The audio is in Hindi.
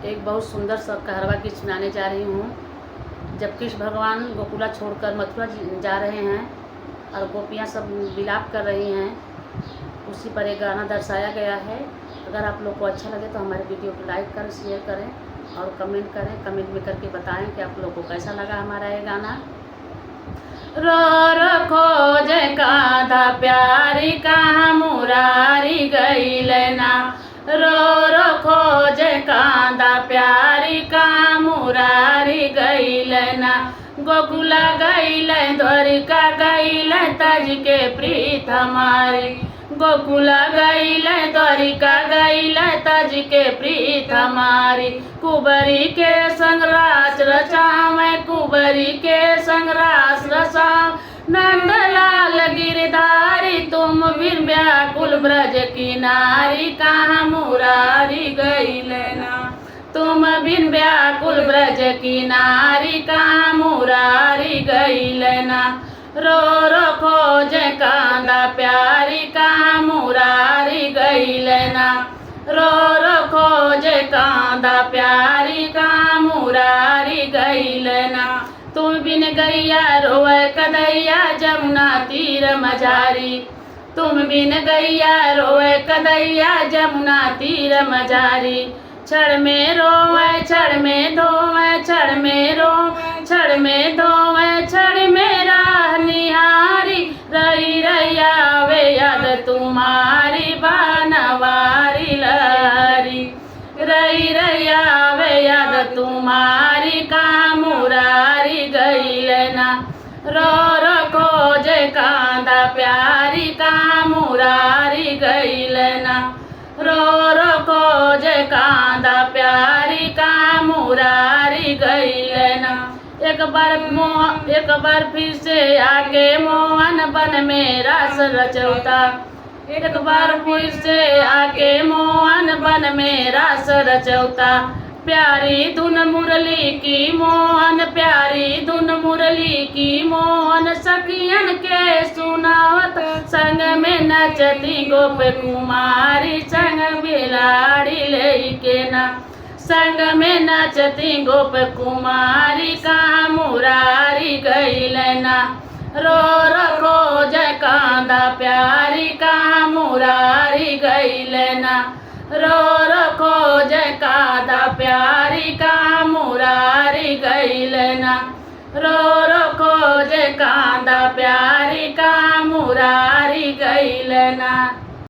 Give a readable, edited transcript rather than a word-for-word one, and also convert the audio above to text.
एक बहुत सुंदर सा कहरवा गीत सुनाने जा रही हूँ। जब कृष्ण भगवान गोकुला छोड़कर मथुरा जा रहे हैं और गोपियाँ सब विलाप कर रही हैं, उसी पर एक गाना दर्शाया गया है। अगर आप लोग को अच्छा लगे तो हमारे वीडियो को लाइक करें, शेयर करें और कमेंट करें। कमेंट में करके बताएं कि आप लोग को कैसा लगा हमारा ये गाना। रो रो खोजे कांधा प्यारी कहाँ मुरारी गईल ना, रो रो खोजे कांधा प्यारी कहाँ मुरारी गईल ना। गोकुला गईल द्वारिका गईल तज के प्रीत हमारी, गोकुला गईल द्वारिका गईल तज के प्रीत हमारी। कुबरी के संग रास रचाम, कुबरी के संग रास रचाम। नंदलाल गिरधारी तुम बिन व्याकुल ब्रज की नारी, कहाँ मुरारी गईल ना। तुम बिन व्याकुल ब्रज की नारी, कहाँ मुरारी गईल ना। रो रो खोजे कांधा प्यारी कहाँ मुरारी गईल ना, रो रो खोजे कांधा प्यारी कहाँ मुरारी गईल ना। तुम बिन गैया रोए कदैया जमुना तीर मझारी, तुम बिन गैया रोए कदैया जमुना तीर मझारी। छड़ में रोए छड़ में धोए, छड़ में रोए छड़ में धोए, छड़ में राह निहारी। रही रही आवे याद तुम्हारी बनवारी लहरी, रही रही आवे याद तुम्हारी कहाँ मुरारी गईल ना। रो रो खोजे कांधा प्यारी कहाँ मुरारी गईल ना, रो रो खोजे कांधा प्यारी कहाँ मुरारी गईल ना। एक बार फिर से आके मोहन बन में रास रचौता, एक बार फिर से आके मोहन बन में रास रचौता। प्यारी धुन मुरली की मोहन, प्यारी धुन मुरली की मोहन। सखियन के सुनावत संग में नचती गोप कुमारी, संग बिलाड़ी लेके ना, संग में नचती गोप कुमारी कहाँ मुरारी गईल ना। रो रो खोजे कांधा प्यारी कहाँ मुरारी गईल ना, रो रो खोजे कांधा प्यारी कहाँ मुरारी गईल ना, रो रो खोजे कांधा प्यारी कहाँ मुरारी गईल ना।